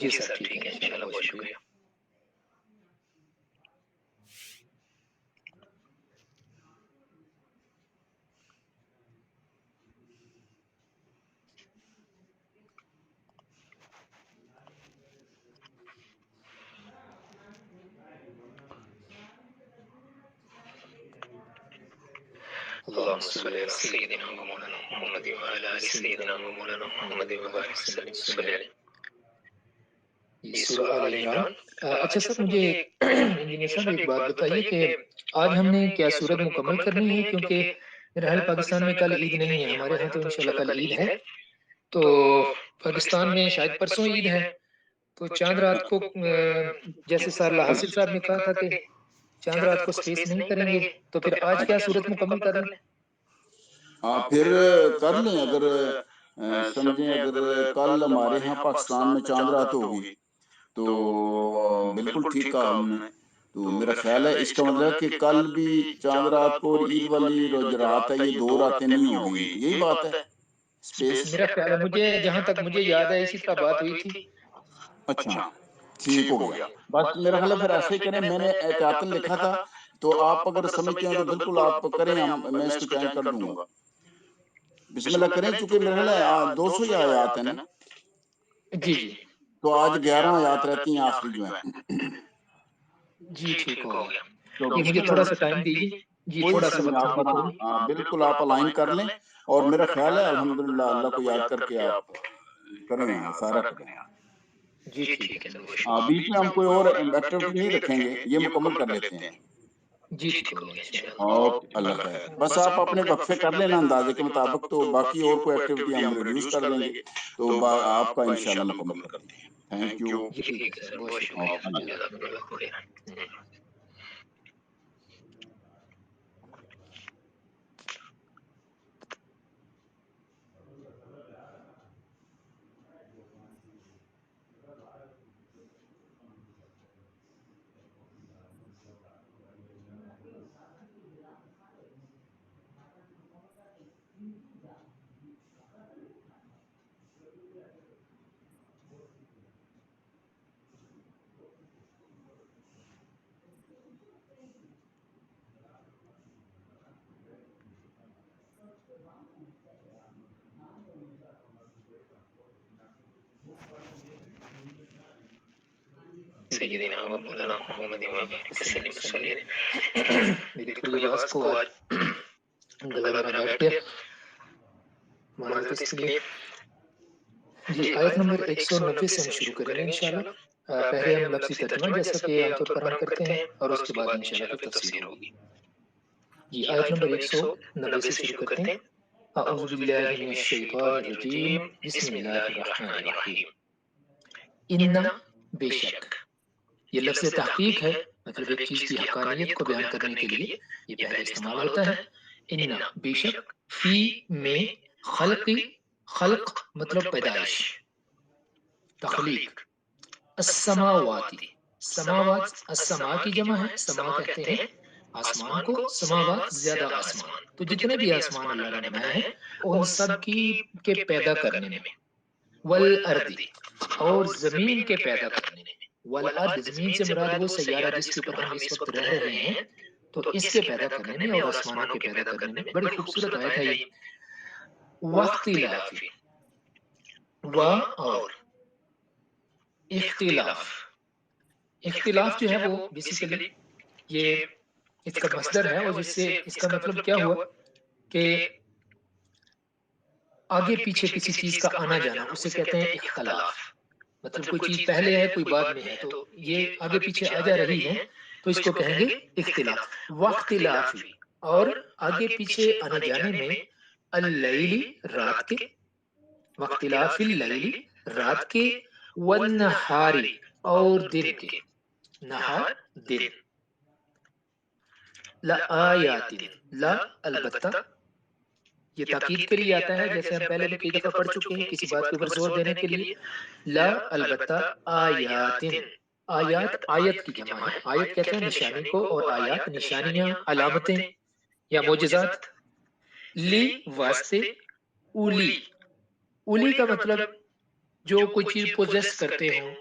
جی سر ٹھیک ہے انشاءاللہ، بہت شکریہ۔ اللهم صل على سيدنا ومولانا محمد وعلى آل سيدنا ومولانا محمد وبارك وسلم صلی علیہ۔ یہ سورہ آل عمران۔ اچھا سر مجھے انجینئر صاحب ایک بات بتائیے کہ آج ہم نے کیا سورت مکمل کرنی ہے؟ کیونکہ میرا حال پاکستان میں کل عید نہیں ہے، ہمارے ہاں تو انشاءاللہ کل عید ہے، تو پاکستان میں شاید پرسوں عید ہے، تو چاند رات کو جیسے سارلا حاصل صاحب نے کہا تھا کہ چاند رات کو سپیس نہیں کریں گے، تو پھر آج کیا صورت مکمل کر لیں؟ ہاں پھر کر لیں، اگر سمجھیں اگر کل ہمارے ہاں پاکستان میں چاند رات ہوگی تو بالکل ٹھیک کہا ہم نے، تو میرا خیال ہے اس کا مطلب کہ کل بھی چاند رات کو اور عید والی جو رات ہے یہ دو راتیں نہیں ہوگی، یہی بات ہے سپیس۔ میرا خیال ہے مجھے جہاں تک مجھے یاد ہے اسی طرح بات ہوئی تھی۔ اچھا ٹھیک ہو گیا، بس میرا خیال ہے پھر ایسے ہی کریں، میں نے احتیاطاً لکھا تھا، تو آپ اگر سمجھتے ہیں تو بالکل آپ کریں، میں اس کو چینج کر دوں گا۔ بسم اللہ کریں، چونکہ میرا خیال ہے 200 ہی آیات ہیں نا، جی جی تو آج 11 آیات رہتی ہیں آخری جو ہیں۔ جی ٹھیک ہو گیا، تو یہ مجھے تھوڑا سا ٹائم دیجیے جی، کوئی تھوڑا سا نہیں، وقت آپ مجھے آرام، چاہیے۔ بالکل آپ الائن کر لیں، اور میرا خیال ہے الحمدللہ اللہ کو یاد کر کے آپ کریں، سارا کریں۔ جی ٹھیک ہے سر، بہت شکریہ۔ بیچ میں ہم کوئی اور ایکٹیویٹی نہیں رکھیں گے، یہ مکمل کر لیتے ہیں۔ جی ٹھیک ہو گیا انشاءاللہ۔ اوکے، اللہ خیر۔ بس آپ اپنے وقفے کر لینا اندازے کے مطابق، تو باقی اور کوئی ایکٹیویٹی ہم ریڈیوس کر دیں گے، تو آپ کا انشاءاللہ مکمل کرتے ہیں۔ Thank you. جی ٹھیک ہے سر، بہت شکریہ، جزاک اللہ خیر۔ سیدنا و مولانا محمد وبارک وسلم صلی علیہ۔ میری تھوڑی آواز کو آج گلا میرا بیٹھ گیا، معذرت اس کے لیے۔ جی آیت نمبر 190 سے ہم شروع کریں گے انشاءاللہ۔ پہلے ہم لفظی ترجمہ جیسا کہ عام طور پر ہم کرتے ہیں، اور اس کے بعد انشاءاللہ پھر تفسیر ہوگی۔ جی آیت نمبر 190 سے شروع کرتے ہیں۔ اعوذ باللہ من الشیطان الرجیم، بسم اللہ الرحمن الرحیم۔ ان، بے شک، یہ لفظ تحقیق ہے، مطلب ایک چیز کی حقانیت کو بیان کرنے کے لیے یہ پہلے استعمال ہوتا ہے۔ ان، بے شک، فی، میں، خلقی، خلق مطلب پیدائش، تخلیق، السماواتی، سماوات، السما کی جمع ہے، سما کہتے ہیں آسمان کو، سماوات زیادہ آسمان، تو جتنے بھی آسمان اللہ نے بنائے ہیں ان سب کی کے پیدا کرنے میں، والارض، اور زمین کے پیدا کرنے میں، والارض زمین سے مراد وہ سیارہ جس کے اوپر ہم اس وقت رہ رہے ہیں، تو اس کے پیدا کرنے میں اور آسمانوں کے پیدا کرنے میں۔ بڑی خوبصورت آیت ہے یہ۔ واختلاف، و اور، اختلاف، اختلاف جو ہے وہ بیسیکلی یہ اس کا مصدر ہے، اور جس سے اس کا مطلب کیا ہوا کہ آگے پیچھے کسی چیز کا آنا جانا، اسے کہتے ہیں اختلاف۔ مطلب کوئی چیز پہلے ہے کوئی بعد میں ہے، تو یہ آگے پیچھے آ جا رہی ہے تو اس کو کہیں گے اختلاف۔ واختلاف، اور آگے پیچھے آنے جانے میں، اللیل، رات کے، واختلاف اللیل، رات کے، والنہار، اور دن کے، نہار دن، لآیات، لا البتہ، یہ تاکید کے لیے آتا ہے، جیسے ہم پہلے بھی کئی دفعہ پڑھ چکے ہیں کسی بات کے اوپر زور دینے کے لیے۔ لا البتہ، آیات، آیات آیت کی جمع ہے، آیت کہتے ہیں نشانی کو، اور آیات نشانیاں، علامتیں یا معجزات۔ لی واسطے، اولی، اولی کا مطلب جو کوئی چیز پوزیس کرتے ہوں،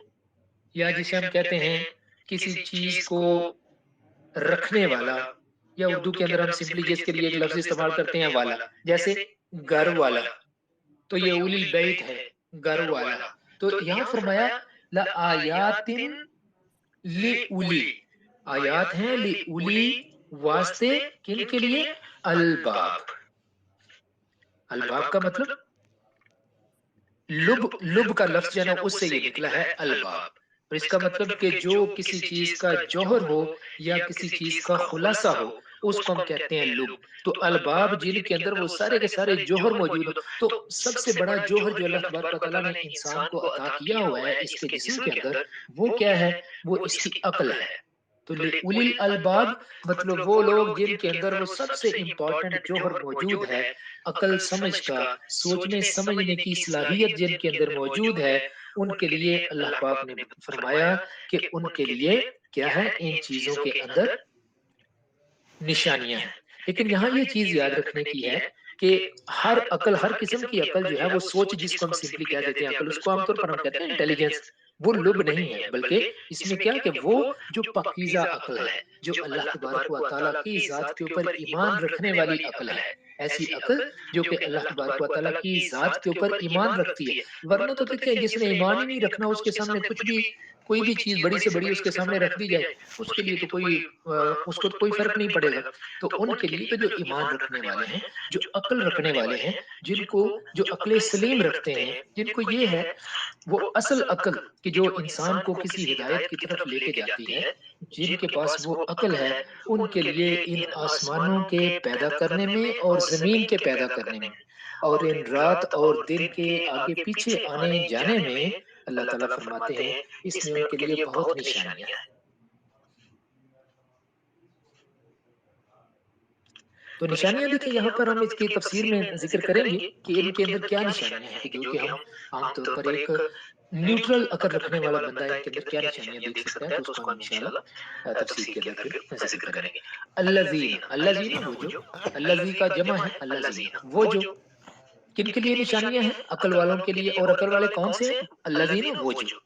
یا جسے ہم کہتے ہیں کسی چیز کو رکھنے والا، یا اردو کے اندر ہم سمپلی جس کے لیے ایک لفظ استعمال کرتے ہیں والا، جیسے گھر والا، تو یہ اولی البیت ہے، گھر والا. تو یہاں فرمایا لآیات لِأُولی، آیات ہیں لِأُولی، واسطے کن کے لیے؟ الباب. الباب کا مطلب لب، لب کا لفظ جو ہے نا اس سے یہ نکلا ہے الباب. اور اس کا مطلب کہ جو کسی چیز کا جوہر ہو یا کسی چیز کا خلاصہ ہو اس کو ہم کہتے ہیں لب. تو الباب جن کے اندر وہ سارے کے سارے جوہر موجود ہو. تو سب سے بڑا جوہر جو اللہ تبارک و تعالیٰ نے انسان کو عطا کیا ہوا ہے اس کے جسم کے اندر، وہ کیا ہے؟ وہ اس کی عقل ہے. تو لِأُولِي الْأَلْبَابِ مطلب وہ لوگ جن کے اندر وہ سب سے امپورٹنٹ جوہر موجود ہے، عقل سمجھ کا، سوچنے سمجھنے کی صلاحیت جن کے اندر موجود ہے، ان کے لیے اللہ پاک نے فرمایا کہ ان کے لیے کیا ہے؟ ان چیزوں کے اندر نشانیاں ہیں. لیکن یہاں یہ چیز یاد رکھنے کی ہے کہ ہر عقل، ہر قسم کی عقل جو ہے وہ سوچ، جس کو ہم سمپلی کہہ دیتے ہیں عقل، اس کو عام طور پر ہم کہتے ہیں انٹیلیجنس، وہ لب نہیں ہے، بلکہ اس میں کیا کہ وہ جو پاکیزہ عقل ہے، جو اللہ تبارک و تعالیٰ کی ذات کے اوپر ایمان رکھنے والی عقل ہے، ایسی عقل جو کہ اللہ تبارک و تعالیٰ کی ذات کے اوپر ایمان رکھتی ہے. ورنہ تو دیکھیں جس نے ایمان ہی نہیں رکھنا، اس کے سامنے کچھ بھی، کوئی بھی چیز بڑی سے بڑی اس کے سامنے رکھ دی جائے، اس کے لیے تو کوئی اس کو تو کوئی فرق نہیں پڑے گا. تو ان کے لیے تو جو ایمان رکھنے والے ہیں، جو عقل رکھنے والے ہیں، جن کو جو عقل سلیم رکھتے ہیں، جن کو یہ ہے وہ اصل عقل کہ جو انسان کو کسی ہدایت کی طرف لے کے جاتی ہے، جن کے پاس وہ عقل ہے، ان کے لیے ان آسمانوں کے پیدا کرنے میں اور زمین کے پیدا کرنے میں اور ان رات اور دن کے آگے پیچھے آنے جانے میں اللہ تعالیٰ فرماتے ہیں اس میں ان کے لیے بہت نشانیاں ہیں. تو نشانیاں دیکھیں یہاں پر ہم اس کی تفسیر میں ذکر کریں گے کہ ان کے اندر کیا نشانیاں ہیں، کہ جو کہ ہم عام طور پر ایک نیوٹرل عقل رکھنے والا بندہ ان کے اندر کیا نشانیاں دیکھ سکتا ہے، تو اس کو ہم انشاءاللہ تفسیر کے اندر پھر ذکر کریں گے. الذین، الذین وہ جو، الذی کا جمع ہے الذین، وہ جو کن کے لیے نشانیاں ہیں؟ عقل والوں کے لیے. اور عقل والے کون سے ہیں؟ الذین وہ جو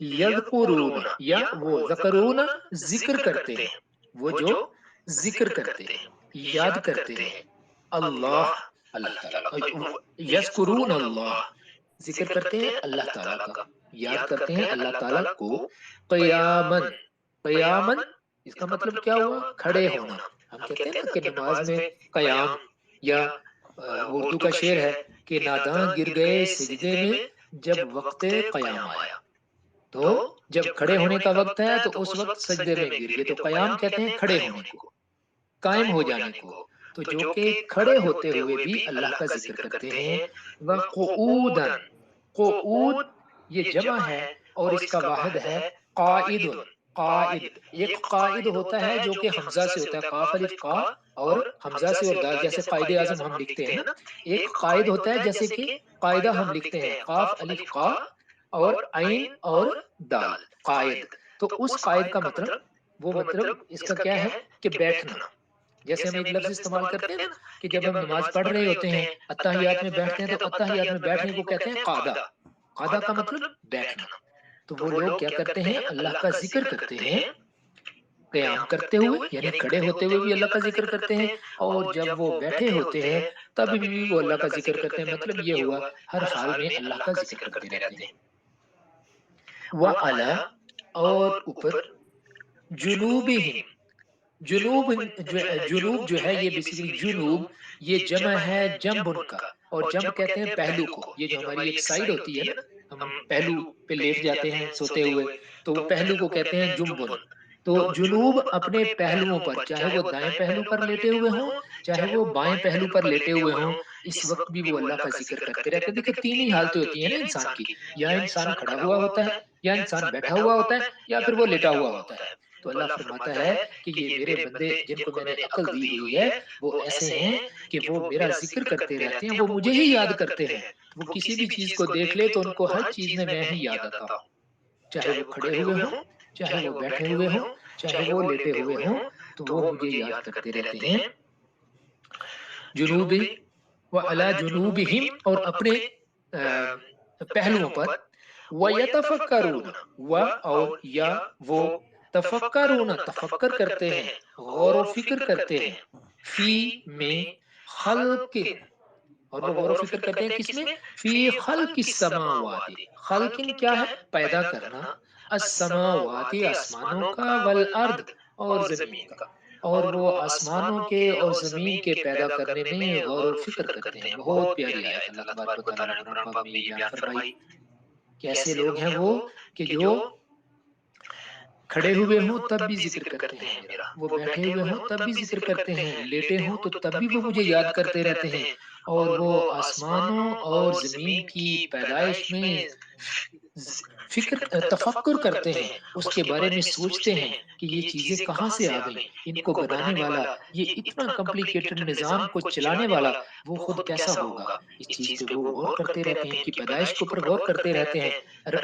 یذکرون، یا وہ ذکرون ذکر کرتے ہیں، وہ جو ذکر کرتے ہیں، یاد کرتے ہیں اللہ، اللہ تعالیٰ. یذکرون اللہ، ذکر کرتے ہیں اللہ تعالیٰ کا، یاد کرتے ہیں اللہ تعالیٰ کو. قیامن، قیامن اس کا مطلب کیا ہوا؟ کھڑے ہونا. ہم کہتے ہیں نا کہ نماز میں قیام، یا اردو کا شعر ہے کہ ناداں گر گئے سجدے میں جب وقت قیام آیا. تو جب کھڑے ہونے کا وقت ہے تو اس وقت سجدے میں گر گئے. تو قیام کہتے ہیں کھڑے ہونے کو، قائم ہو جانے کو. تو جو کہ کھڑے ہوتے ہوئے بھی اللہ کا ذکر کرتے ہیں. وَقُعُودًا، قعود یہ جمع ہے اور اس کا واحد ہے قائد. قائد، ایک قائد ہوتا ہے جو کہ حمزہ سے ہوتا ہے، قاف الف قا، اور حمزہ سے اور دال، جیسے قائد اعظم ہم لکھتے ہیں نا. ایک قائد ہوتا ہے جیسے کہ قاعدہ ہم لکھتے ہیں، قاف الف قا اور عین اور دال، قائد. تو اس قائد کا مطلب، وہ مطلب اس کا کیا ہے کہ بیٹھنا. جیسے ہم ایک لفظ استعمال کرتے ہیں نا کہ جب ہم نماز پڑھ رہے ہوتے ہیں، اتحیات میں بیٹھتے ہیں، تو اتحیات میں بیٹھنے کو کہتے ہیں قعدہ. قعدہ کا مطلب بیٹھنا. تو وہ لوگ کیا کرتے ہیں؟ اللہ کا ذکر کرتے ہیں قیام کرتے ہوئے، یعنی کھڑے ہوتے ہوئے بھی اللہ کا ذکر کرتے ہیں، اور جب وہ بیٹھے ہوتے ہیں تب بھی وہ اللہ کا ذکر کرتے ہیں. مطلب یہ ہوا ہر حال میں اللہ کا ذکر کرتے رہتے ہیں. وَعَلَى، اور اوپر، جنوبہم، جنوب، جنوب جو ہے یہ بیسیکلی جنوب یہ جمع ہے جنب ان کا، اور جنب کہتے ہیں پہلو کو. یہ جو ہماری ایک سائیڈ ہوتی ہے نا، ہم پہلو پہ لیٹ جاتے ہیں سوتے ہوئے، تو وہ پہلو کو کہتے ہیں جنبن. تو جنوب اپنے پہلوؤں پر، چاہے وہ دائیں پہلو پر لیٹے ہوئے ہوں چاہے وہ بائیں پہلو پر لیٹے ہوئے ہوں، اس وقت بھی وہ اللہ کا ذکر کرتے رہتے ہیں. دیکھیں تین ہی حالتیں ہوتی ہیں نا انسان کی، یا انسان کھڑا ہوا ہوتا ہے، یا انسان بیٹھا ہوا ہوتا ہے، یا پھر وہ لیٹا ہوا ہوتا ہے. تو اللہ فرماتا ہے کہ یہ میرے بندے جن کو میں نے عقل دی ہوئی ہے وہ ایسے ہیں کہ وہ میرا ذکر کرتے رہتے ہیں، وہ مجھے ہی یاد کرتے ہیں. وہ کسی بھی چیز کو دیکھ لے تو ان کو ہر چیز میں میں ہی یاد آتا ہوں، چاہے وہ کھڑے ہوئے ہوں، چاہے وہ بیٹھے ہوئے ہوں، چاہے وہ لیٹے ہوئے ہوں، تو وہ مجھے یاد کرتے رہتے ہیں. جنوبی وعلی جنوبہم، اور اپنے پہلوؤں پر. وَيَتَفَكَّرُونَ و اور یا وہ تفکرون تفکر کرتے ہیں، غور و فکر کرتے ہیں، فی میں خلق، اور وہ غور و فکر کرتے ہیں کس میں؟ فی خلق السماوات، خلق کیا ہے؟ پیدا کرنا، السماوات آسمانوں کا، والارض اور زمین کا، اور وہ آسمانوں کے اور زمین کے پیدا کرنے میں غور و فکر کرتے ہیں۔ بہت پیاری آیت اللہ تبارک و تعالیٰ نے قرآن پاک میں یہ بیان فرمائی۔ کیسے لوگ ہیں وہ کہ جو کھڑے ہوئے ہوں تب بھی ذکر کرتے ہیں میرا، وہ بیٹھے ہوئے ہوں تب بھی ذکر کرتے ہیں، لیٹے ہوں تو تب بھی وہ مجھے یاد کرتے رہتے ہیں، اور وہ آسمانوں اور زمین کی پیدائش میں فکر تفکر کرتے ہیں، اس کے بارے میں سوچتے ہیں کہ یہ چیزیں کہاں سے آ گئیں، ان کو بنانے والا، یہ اتنا کمپلیکیٹڈ نظام کو چلانے والا وہ خود کیسا ہوگا، اس چیز پہ وہ غور کرتے رہتے ہیں، ان کی پیدائش کے اوپر غور کرتے رہتے ہیں۔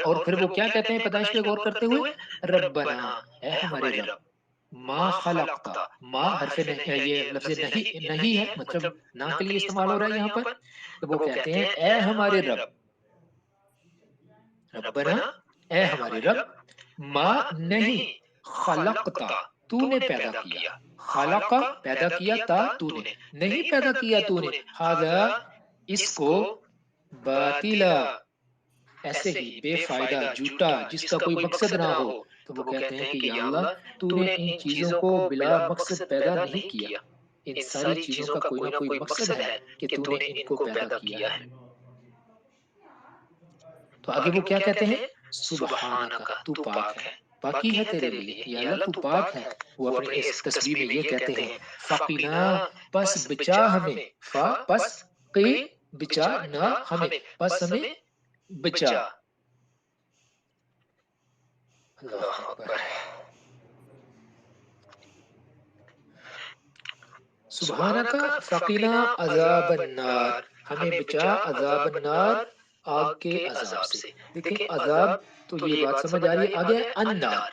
اور پھر وہ کیا کہتے ہیں پیدائش پہ غور کرتے ہوئے؟ ربنا، اے ہمارے رب، ما خلقتا، ما حرف یہ لفظ نہیں ہے، مطلب نہ کے لیے استعمال ہو رہا ہے یہاں پر، تو وہ کہتے ہیں اے ہمارے رب، ربنا اے ہمارے رب، ما نہیں، خلقتا تو نے پیدا کیا، خلق پیدا کیا، تا تو نے نہیں پیدا کیا تو نے، ھذا اس کو، باطلا ایسے ہی بے فائدہ، جھوٹا، جس کا کوئی مقصد نہ ہو۔ تو وہ کہتے ہیں کہ یا اللہ تو نے ان چیزوں کو بلا مقصد پیدا نہیں کیا، ان ساری چیزوں کا کوئی نہ کوئی مقصد ہے کہ تو نے ان کو پیدا کیا ہے۔ تو آگے وہ کیا کہتے ہیں؟ سبحانک، تو پاک ہے، پاکی ہے تیرے لیے یا اللہ، تو پاک ہے۔ وہ اپنے اس تسبیح میں یہ کہتے ہیں فقنا، پس بچا ہمیں، فا پس قی بچا نہ ہمیں، پس ہمیں بچا۔ اللہ اکبر۔ سبحانک فقنا عذاب النار، ہمیں بچا عذاب النار، آگ کے عذاب سے۔ دیکھیں عذاب تو یہ بات سمجھ آ رہی ہے، آگے النار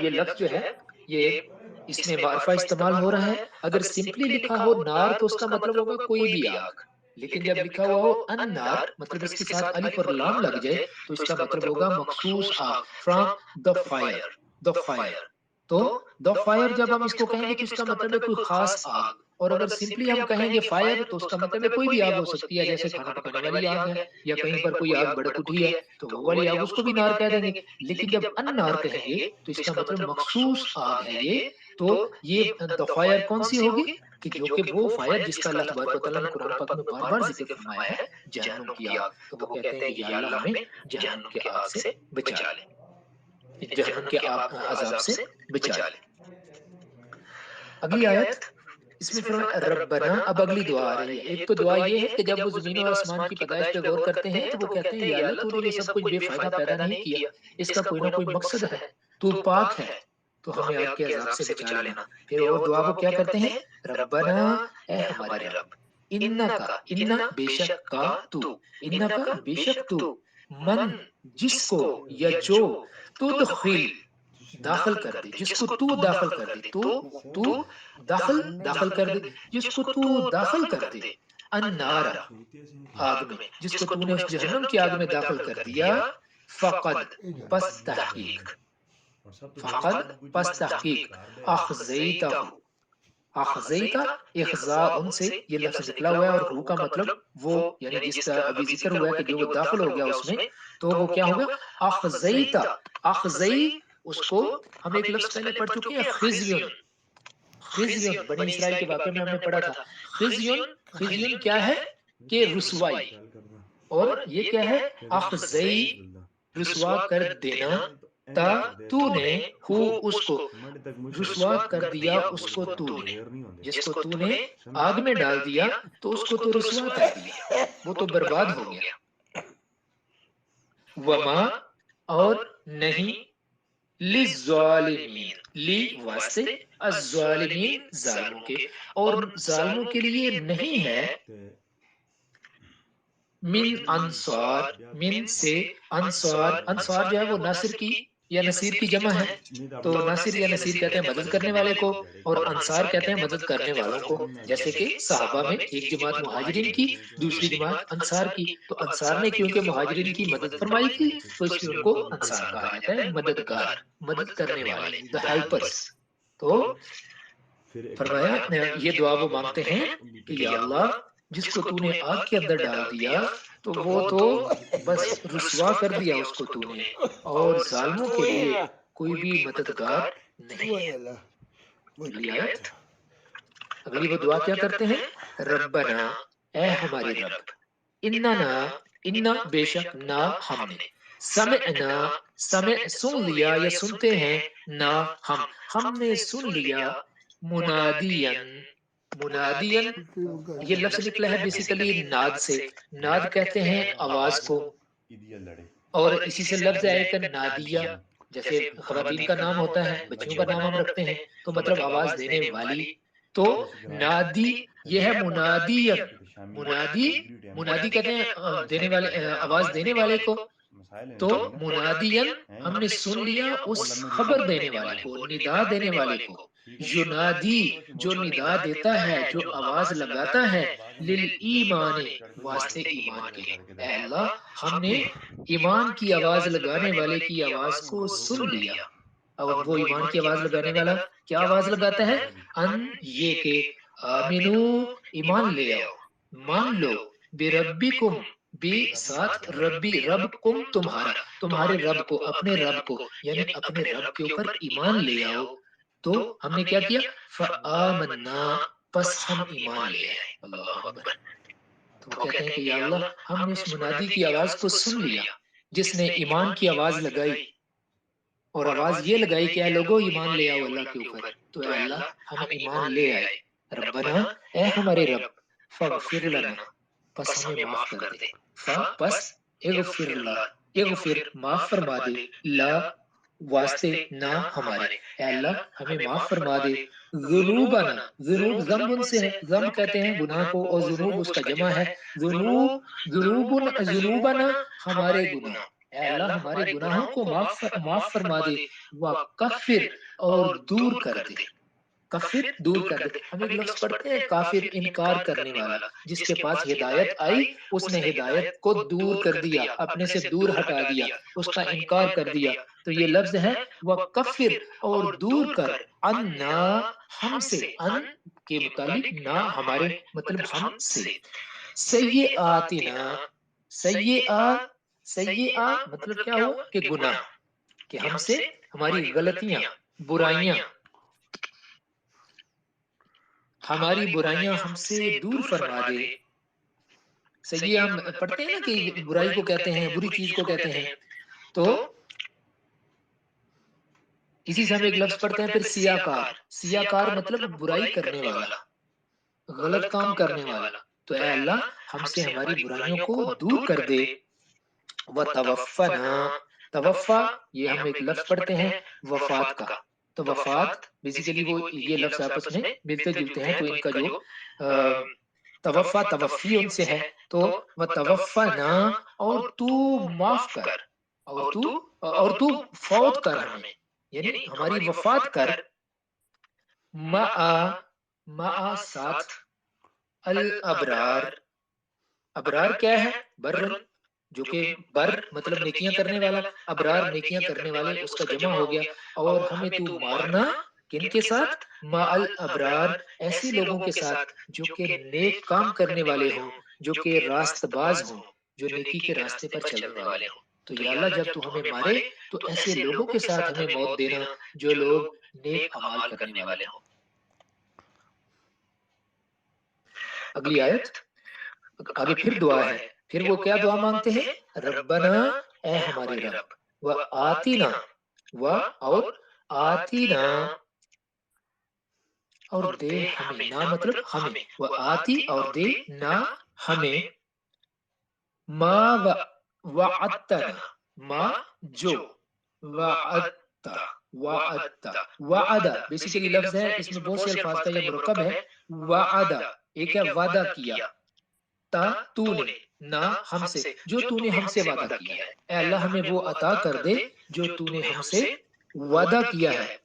یہ لفظ جو ہے یہ اس میں معرفہ استعمال ہو رہا ہے۔ اگر سمپلی لکھا ہو نار تو اس کا مطلب ہوگا کوئی بھی آگ، لیکن جب لکھا ہوا ہو النار مطلب اس کے ساتھ الف اور لام لگ جائے تو اس کا مطلب ہوگا مخصوص آگ، from the fire، the fire۔ تو the fire جب ہم اس کو کہیں گے تو اس کا مطلب ہے کوئی خاص آگ، اور اگر سمپلی ہم کہیں گے فائر تو اس کا مطلب ہے کوئی بھی آگ ہو سکتی ہے، جیسے کھانا پکانے والی آگ ہے، یا کہیں پر کوئی آگ بھڑک اٹھی ہے تو وہ والی آگ اس کو بھی نار کہہ دیں گے۔ لیکن جب النار کہیں گے تو اس کا مطلب مخصوص آگ ہے یہ۔ تو یہ the fire کون سی ہوگی؟ کہ جو کہ وہ فائر جس کا اللہ تبارک و تعالیٰ نے قرآن پاک میں بار بار ذکر فرمایا ہے، جہنم کی آگ۔ تو وہ کہتے ہیں کہ یا اللہ ہمیں جہنم کی آگ سے بچا لے، جہنم کے عذاب سے بچا لے۔ اگلی آیت اس میں فرمایا ربنا، اب اگلی دعا آ رہی ہے۔ ایک تو دعا یہ ہے کہ جب وہ زمین اور آسمان کی پیدائش پہ غور کرتے ہیں تو وہ کہتے ہیں یا اللہ تو نے یہ سب کچھ بے فائدہ پیدا نہیں کیا، اس کا کوئی نہ کوئی مقصد ہے، تو پاک ہے، تو ہمیں آگ کے عذاب سے بچا لینا۔ پھر اور دعا وہ کیا کرتے ہیں؟ ربنا اے ہمارے رب، انکا انا بے شک کا تو، انکا بے شک تو، من جس کو، یا جو، تدخل داخل کر دے، جس کو تو داخل کر دے، تو داخل کر دے، جس کو تو داخل کر دے، النار آگ میں، جس کو تو نے اس جہنم کی آگ میں داخل کر دیا، فقد پس تحقیق، فقد پس تحقیق، اخزیتہ، اخزیتہ اخزاء ان سے یہ لفظ نکلا ہوا ہے، اور ہو کا مطلب وہ، یعنی جس کا ابھی ذکر ہوا ہے کہ جو وہ داخل ہو گیا اس میں، تو وہ کیا ہوگا؟ اخزیتہ، اخزی اس کو ہم ایک لفظ پہلے پڑھ چکے ہیں خزیون، خزیون بنی اسرائیل کے واقعے میں ہم نے پڑھا تھا۔ خزیون، خزیون کیا ہے؟ کہ رسوائی، اور یہ کیا ہے؟ اخزی رسوا کر دینا، تا تو نے ہو اس کو رسوا کر دیا، اس کو تو نے، جس کو تو نے آگ میں ڈال دیا تو اس کو تو رسوا کر دیا، وہ تو برباد ہو گیا۔ وما اور نہیں، للظالمین لی واسطے، الظالمین ظالموں کے، اور ظالموں کے لیے نہیں ہے، من انصار، من سے انصار، انصار جو ہے وہ ناصر کی یا نصیر کی جمع ہے، تو ناصر یا نصیر کہتے ہیں مدد کرنے والے کو، اور انصار کہتے ہیں مدد کرنے والوں کو. جیسے کہ صحابہ میں ایک جماعت مہاجرین کی، دوسری جماعت انصار کی، تو انصار نے کیونکہ مہاجرین کی مدد فرمائی تھی تو اس لیے ان کو انصار کہا جاتا ہے، مددگار، مدد کرنے والے، the helpers. تو فرمایا یہ دعا وہ مانگتے ہیں کہ یا اللہ جس کو تو نے آگ کے اندر ڈال دیا تو وہ تو بس رسوا کر دیا اس کو تو نے، اور ظالموں کے لیے کوئی بھی مددگار نہیں ہے. اگلی آیت، اگلی وہ دعا کیا کرتے ہیں، ربنا اے ہمارے رب، اننا انا بے شک نہ ہم نے، سمعنا سمع سن لیا یا سنتے ہیں، نہ ہم نے سن لیا، منادین، منادین یہ لفظ نکلا ہے بیسیکلی ناد سے. ناد کہتے ہیں آواز کو، اور اسی سے لفظ ہے ایک نادیہ، جیسے خواتین کا نام ہوتا ہے، بچیوں کا نام ہم رکھتے ہیں، تو مطلب آواز دینے والی. تو نادی یہ ہے منادین، منادی، منادی کہتے ہیں دینے والے، آواز دینے والے کو. تو منادین ہم نے سن لیا اس خبر دینے والے کو، ندا دینے والے کو، ینادی جو ندا دیتا ہے، جو آواز لگاتا ہے، للایمان واسطے ایمان کے. اے اللہ ہم نے ایمان کی آواز لگانے والے کی آواز کو سن لیا. اور وہ ایمان کی آواز لگانے والا کیا آواز لگاتا ہے، ان یہ کہ آمنو ایمان لے آؤ، مان لو، بربکم بھی ساتھ ربی رب کم تمہارا، تمہارے رب کو، اپنے رب کو، یعنی اپنے رب کے اوپر ایمان لے آؤ. تو ہم نے کیا کیا، فآمنا پس ہم ایمان لے آئے. اللہ اکبر. تو وہ کہتے ہیں کہ یا اللہ ہم نے اس منادی کی آواز کو سن لیا جس نے ایمان کی آواز لگائی، اور آواز یہ لگائی کہ اے لوگو ایمان لے آؤ اللہ کے اوپر. تو اے اللہ ہم ایمان لے آئے. ربنا اے ہمارے رب، فاغفر لنا پس ہمیں معاف کر دے، پس اغفر لا، اغفر معاف فرما دے، لا واسطے نہ ہمارے، اے اللہ ہمیں معاف فرما دے، ذنوبنا، ذنوب ذنب ان سے ہے، ذنب کہتے ہیں گناہ کو، اور ذنوب اس کا جمع ہے، ذنوب، ذنوبنا ہمارے گناہ، اے اللہ ہمارے گناہوں کو معاف فرما دے، وکفر اور دور کر دے، کفر دور کر دے. ہم ایک لفظ پڑھتے ہیں کافر، انکار کرنے والا، جس کے پاس ہدایت آئی اس نے ہدایت کو دور کر دیا، اپنے سے دور ہٹا دیا، اس کا انکار کر دیا. تو یہ لفظ ہے وکفر اور دور کر، انا ہم سے، ان کے متعلق نہ ہمارے مطلب ہم سے، سیئاتنا، سیئہ مطلب کیا ہوا کہ گناہ، کہ ہم سے ہماری غلطیاں، برائیاں، ہماری برائیاں ہم سے دور فرما دے. سیئہ ہم پڑھتے ہیں نا کہ برائی کو کہتے ہیں، بری چیز کو کہتے ہیں. تو اسی سے ہم ایک لفظ پڑھتے ہیں پھر سیاکار، سیاکار مطلب برائی کرنے والا، غلط کام کرنے والا. تو اے اللہ ہم سے ہماری برائیوں کو دور کر دے. وتوفنا، توفا یہ ہم ایک لفظ پڑھتے ہیں وفات کا. تو وفات بیسیکلی وہ یہ لفظ آپس میں ملتے جلتے ہیں، تو ان کا جو توفا توفی ان سے ہے. تو وتوفنا اور تو معاف کر، اور تو فوت کر ہمیں، یعنی ہماری وفات کر، مع ساتھ، الابرار، ابرار کیا ہے، برن جو کہ بر مطلب نیکیاں کرنے والا، ابرار نیکیاں کرنے والے، اس کا جمع ہو گیا. اور ہمیں تو مارنا کن کے ساتھ، مع الابرار ایسے لوگوں کے ساتھ جو کہ نیک کام کرنے والے ہوں، جو کہ راست باز ہوں، جو نیکی کے راستے پر چلنے والے ہوں. تو یا اللہ جب تو ہمیں مارے تو ایسے لوگوں کے ساتھ ہمیں موت دینا جو لوگ نیک اعمال کرنے والے ہوں. اگلی آیت، آگے پھر دعا ہے، پھر وہ کیا دعا مانگتے ہیں، ربنا اے ہمارے رب، وآتینا، و اور آتینا اور دے ہمیں، نہ مطلب ہمیں، وآتی اور دے نہ ہمیں، ما وعدتنا، ما جو، وعدتا، وعدتا، وعدہ بیسیکلی لفظ ہے، اس میں بہت سے الفاظ کا یہ مرکب ہے. وعدہ ایک ہے وعدہ کیا، تا تو نے، نہ ہم سے جو تو نے ہم سے وعدہ کیا ہے، اے اللہ ہمیں وہ عطا کر دے جو تو نے ہم سے وعدہ کیا ہے،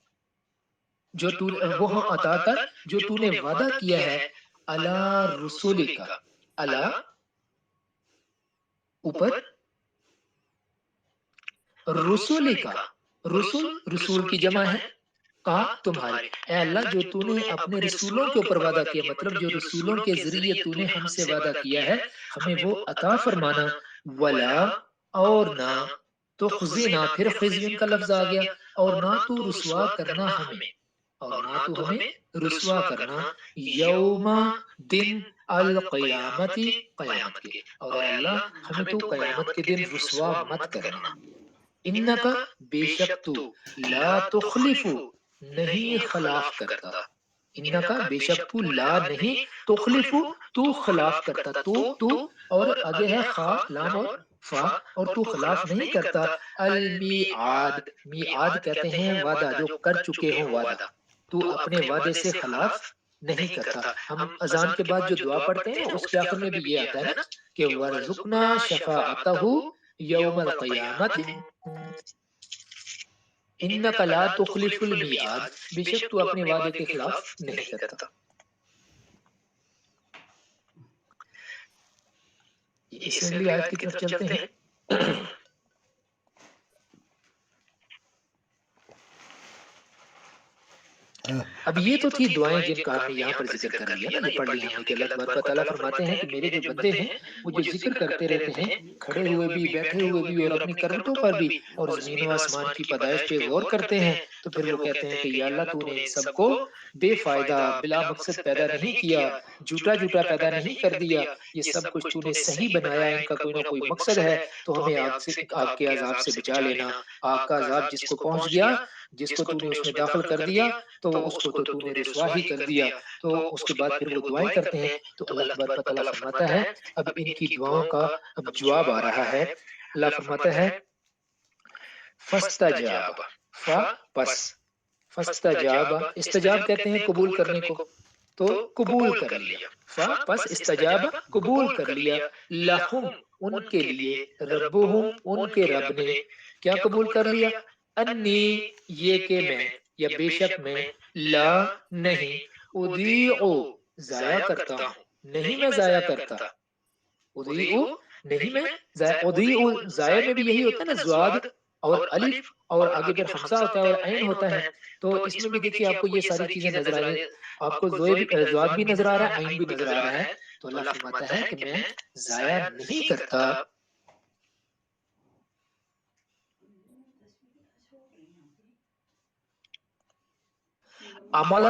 جو تو وہ ہم عطا کر جو تو نے وعدہ کیا ہے، علی رسولک، علی اوپر، رسولک، رسول رسول کی جمع ہے، کا تمہارے، اے اللہ جو تو نے اپنے رسولوں کے اوپر وعدہ کیا، مطلب جو رسولوں کے ذریعے تو نے ہم سے وعدہ کیا ہے ہمیں وہ عطا فرمانا، ولا اور نہ، تو خزینا پھر خزیون کا لفظ آ گیا، اور نہ تو رسوا کرنا ہمیں، اور نہ تو ہمیں رسوا کرنا، یوم دن القیامتی قیامت کے، اور اے اللہ ہمیں تو قیامت کے دن رسوا مت کرنا، انکا بے شک تو، لا تخلف نہیں خلاف کرتا، انکا بے شک تو، لا نہیں، تخلف تو خلاف کرتا، تو اور آگے ہے خا لام اور فا، اور تو خلاف نہیں کرتا، المیعاد، میعاد کہتے ہیں وعدہ جو کر چکے ہوں وعدہ، تو اپنے وعدے سے خلاف نہیں کرتا۔ ہم اذان کے بعد جو دعا پڑھتے ہیں نا اس کے آخر میں بھی یہ آتا ہے نا کہ وَرْزُقْنَا شَفَاعَتَهُ یوم القیامت انک لا تخلف المیعاد، بے شک تو اپنے وعدے کے خلاف نہیں کرتا۔ اس سے اگلی آیت کی طرف چلتے ہیں۔ اب یہ تو تھی دعائیں جن کا ہم نے یہاں پر ذکر کر لیا نا، یہ پڑھ لیا ہم نے کہ اللہ تبارک و تعالیٰ فرماتے ہیں کہ میرے جو بندے ہیں وہ جو ذکر کرتے رہتے ہیں کھڑے ہوئے بھی، بیٹھے ہوئے بھی، اور اپنی کرمٹوں پر بھی، اور زمین و آسمان کی پیدائش پہ غور کرتے ہیں، تو پھر وہ کہتے ہیں کہ یا اللہ تو نے ان سب کو بے فائدہ بلا مقصد پیدا نہیں کیا، جھوٹا جھوٹا پیدا نہیں کر دیا، یہ سب کچھ تو نے صحیح بنایا، ان کا کوئی نہ کوئی مقصد ہے، تو ہمیں آگ کے عذاب سے بچا لینا۔ آگ کا عذاب جس کو پہنچ گیا، جس کو تو نے اس میں داخل کر دیا، تو اس کو تو نے رسوا ہی کر دیا۔ تو اس کے بعد پھر وہ دعائیں کرتے ہیں، تو اللہ تبارک و تعالیٰ فرماتا ہے اب ان کی دعاؤں کا اب جواب آ رہا ہے۔ اللہ فرماتا ہے فاستجاب، فا پس، فاستجاب، استجاب کہتے ہیں قبول کرنے کو، تو قبول کر لیا، فا پس استجاب قبول کر لیا، لہم ان کے لیے، ربہم ان کے رب نے کیا قبول کر لیا، انی یہ کہ میں یا بے شک میں، لا نہیں، اضیع ضائع کرتا ہوں، نہیں میں ضائع کرتا، اضیع نہیں میں ضائع، اضیع ضائع میں بھی یہی ہوتا ہے نا، زواد اور الف اور آگے پھر حمزہ ہوتا ہے اور عین ہوتا ہے، تو اس میں بھی دیکھیے آپ کو یہ ساری چیزیں نظر آ رہی ہیں، آپ کو زواد بھی نظر آ رہا ہے، عین بھی نظر آ رہا ہے، تو اللہ فرماتا ہے کہ میں ضائع نہیں کرتا۔ عمل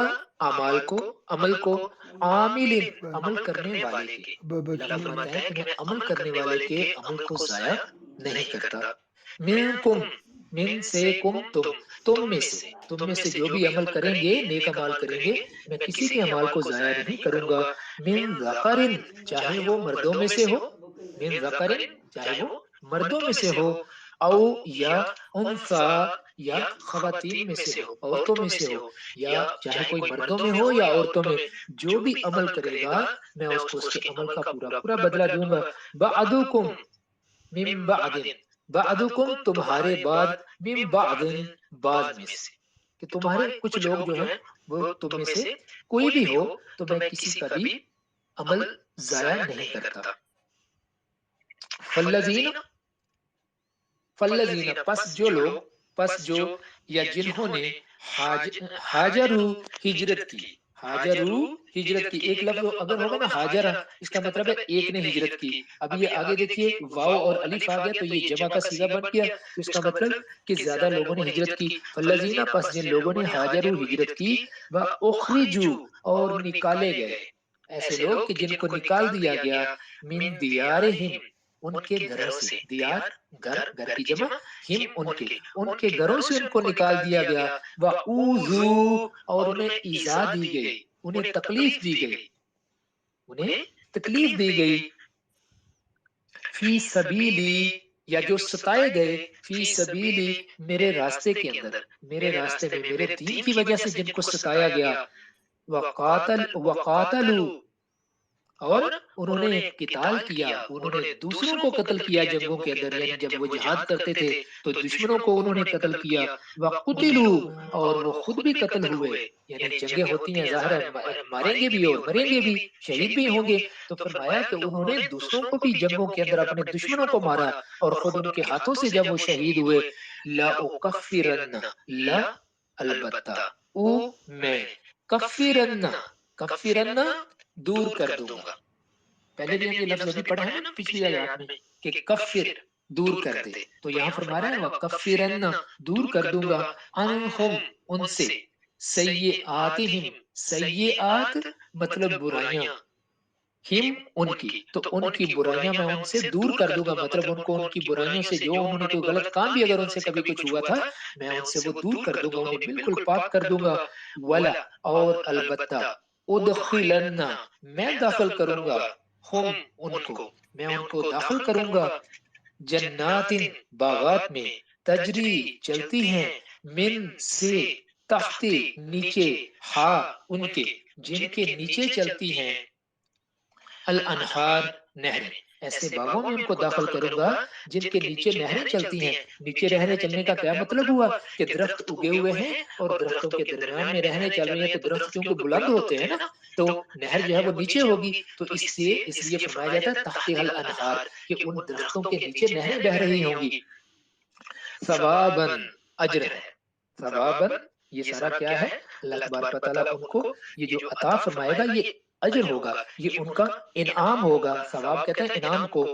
اعمال کو، عمل کو، عامل عمل کرنے والے کے، اللہ فرماتا ہے کہ میں عمل کرنے والے کے عمل کو ضائع نہیں کرتا۔ منکم، من سے کم تم میں سے جو بھی عمل کریں گے، نیک عمل کریں گے، میں کسی کے عمل کو ضائع نہیں کروں گا، من ذکر چاہے وہ مردوں میں سے ہو، من ذکر چاہے وہ مردوں میں سے ہو، او یا انثى یا خواتین میں سے ہو، عورتوں میں سے ہو، یا چاہے کوئی مردوں میں ہو یا عورتوں میں، جو بھی عمل کرے گا میں اس کو اس کے عمل کا پورا پورا بدلہ دوں گا۔ بعضکم من بعض، بعضکم تمہارے بعد، من بعض بعض میں سے، کہ تمہارے کچھ لوگ جو ہیں وہ تم میں سے کوئی بھی ہو تو میں کسی کا بھی عمل ضائع نہیں کرتا۔ فالذین، فالذین پس جو لوگ، پس جو یا جنہوں نے ہاجرو ہجرت کی، ہاجرو ہجرت کی، ایک لفظ اگر ہوگا نا ہاجرہ اس کا مطلب ہے ایک نے ہجرت کی، اب یہ آگے دیکھیے واو اور الف آ گیا تو یہ جمع کا صیغہ بن گیا، تو اس کا مطلب کہ زیادہ لوگوں نے ہجرت کی۔ فالذین پس جن لوگوں نے ہاجرو ہجرت کی، واخرجوا اور نکالے گئے، ایسے لوگ کہ جن کو نکال دیا گیا، من دیارہم ان کے گھروں سے، دیار گھر، گھر کی جمع، ہم ان کے گھروں سے ان کو نکال دیا گیا، وَأُوذُوا اور انہیں ایذا دی گئی، انہیں تکلیف دی گئی، انہیں تکلیف دی گئی، فی سبیلی یا جو ستائے گئے، فی سبیلی میرے راستے کے اندر، میرے راستے میں میرے دین کی وجہ سے جن کو ستایا گیا، وقاتلوا اور انہوں نے قتال کیا، انہوں نے دوسروں کو قتل کیا جنگوں کے اندر، یعنی جب وہ جہاد کرتے تھے تو دشمنوں کو انہوں نے قتل کیا، وَقُتِلُوا اور وہ خود بھی قتل ہوئے، یعنی جنگیں ہوتی ہیں ظاہر ہے ماریں گے بھی اور مریں گے بھی، شہید بھی ہوں گے، تو فرمایا کہ انہوں نے دوسروں کو بھی جنگوں کے اندر اپنے دشمنوں کو مارا اور خود ان کے ہاتھوں سے جب وہ شہید ہوئے، لَأُكَفِّرَنَّ، لا البتہ، او میں، کفرن، کفرن دور کر دوں گا، پہلے بھی ہم یہ لفظ ابھی پڑھا ہے نا پچھلی آیات میں کہ کفر دور کر دے، تو یہاں فرما رہا ہے وَكَفِّرَنَّ دور کر دوں گا، انہم ان سے، سیئاتہم سیئات مطلب برائیاں، ہم ان کی، تو ان کی برائیاں میں ان سے دور کر دوں گا، مطلب ان کو ان کی برائیوں سے، جو انہوں نے کوئی غلط کام بھی اگر ان سے کبھی کچھ ہوا تھا میں ان سے وہ دور کر دوں گا، انہیں بالکل پاک کر دوں گا، ولا اور البتہ، ادخلن میں داخل کروں گا، ہم ان کو، میں ان کو داخل کروں گا، جنات باغات میں، تجری چلتی ہیں، من سے، تحت نیچے، ہا ان کے، جن کے نیچے چلتی ہیں، الانہار نہریں، ایسے باغوں میں ان کو داخل کروں گا جن کے نیچے نہریں چلتی ہیں۔ نیچے رہنے چلنے کا کیا مطلب ہوا کہ درخت اگے ہوئے ہیں اور درختوں کے درمیان میں رہنے چل رہی ہیں، تو درخت کیونکہ بلند ہوتے ہیں نا، تو نہر جو ہے وہ نیچے ہوگی، تو اس لیے فرمایا جاتا ہے تحت الانہار کہ ان درختوں کے نیچے نہریں بہ رہی ہوں گی، ثواباً اجر ہے، ثواباً یہ سارا کیا ہے، اللہ تبارک و تعالیٰ ان کو یہ جو عطا فرمائے گا یہ اجر ہوگا، یہ ان کا انعام ہوگا، ثواب کہتے ہیں انعام کو،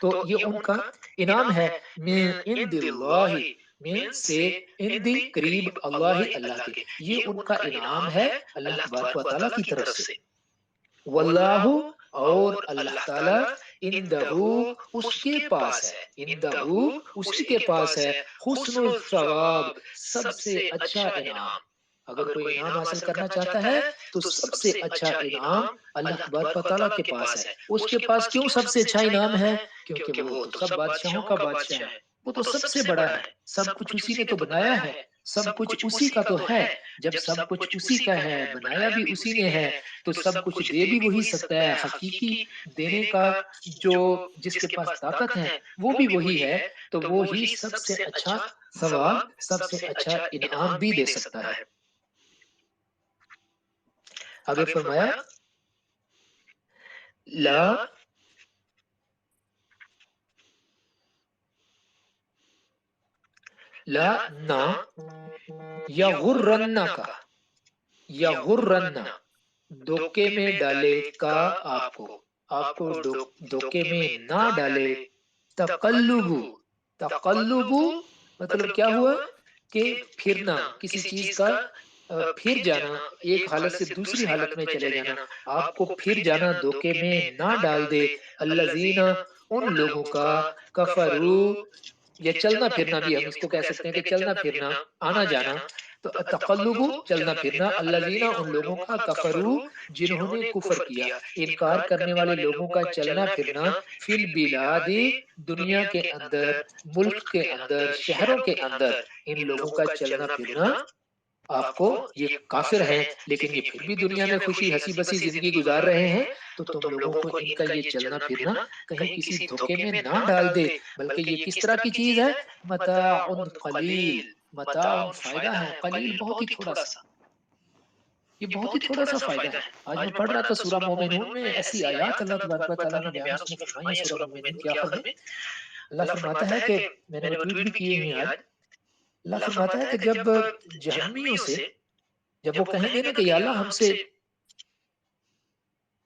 تو یہ ان کا انعام ہے، من عند اللہ، من سے، عندی قریب، اللہ اللہ کے، یہ ان کا انعام ہے اللہ تبارک و تعالیٰ کی طرف سے، واللہ اور اللہ تعالیٰ، اندہ اس کے پاس ہے، اندہ اسی کے پاس ہے، حسن الثواب سب سے اچھا انعام، اگر کوئی انعام حاصل کرنا چاہتا ہے تو سب سے اچھا انعام اللہ تبارک و تعالیٰ کے پاس ہے، اس کے پاس کیوں سب سے اچھا انعام ہے، کیونکہ وہ تو سب بادشاہوں کا بادشاہ ہے، وہ تو سب سے بڑا ہے، سب کچھ اسی نے تو بنایا ہے، سب کچھ اسی کا تو ہے، جب سب کچھ اسی کا ہے، بنایا بھی اسی نے ہے، تو سب کچھ دے بھی وہی سکتا ہے، حقیقی دینے کا جو جس کے پاس طاقت ہے وہ بھی وہی ہے، تو وہی سب سے اچھا ثواب، سب سے اچھا انعام بھی دے سکتا ہے۔ آگے فرمایا لا لا نہ، یغرنک، یغرن دھوکے میں ڈالے کا آپ کو دھوکے میں نہ ڈالے، تقلب، تقلب مطلب کیا ہوا کہ پھرنا، کسی چیز کا پھر جانا، ایک حالت سے دوسری حالت میں چلے جانا، آپ کو پھر جانا دھوکے میں نہ ڈال دے، الذین ان لوگوں کا، کفرو، یا چلنا پھرنا بھی ہم اس کو کہہ سکتے ہیں کہ چلنا پھرنا، آنا جانا، تو تقلب چلنا پھرنا، الذین ان لوگوں کا، کفرو جنہوں نے کفر کیا، انکار کرنے والے لوگوں کا چلنا پھرنا، فی البلاد دنیا کے اندر، ملک کے اندر، شہروں کے اندر، ان لوگوں کا چلنا پھرنا، آپ کو یہ کافر ہیں لیکن یہ پھر بھی دنیا میں خوشی ہنسی بسی زندگی گزار رہے ہیں، تو تم لوگوں کو ان کا یہ چلنا پھرنا کہیں کسی دھوکے میں نہ ڈال دے، بلکہ یہ کس طرح کی چیز ہے، متاع قلیل، متاع فائدہ ہے، قلیل بہت ہی تھوڑا سا، یہ بہت ہی تھوڑا سا فائدہ ہے۔ آج میں پڑھ رہا تھا سورہ مومنون میں ایسی آیات اللہ تبارک و تعالیٰ نے بیان اس میں فرمائی ہے سورہ مومنون کے آخر میں، اللہ فرماتا ہے کہ میں نے وہ ٹویٹ بھی کی ہوئی آج، اللہ فرماتا ہے کہ جب جہنمیوں سے، جب وہ کہیں گے نا کہ یا اللہ ہم سے،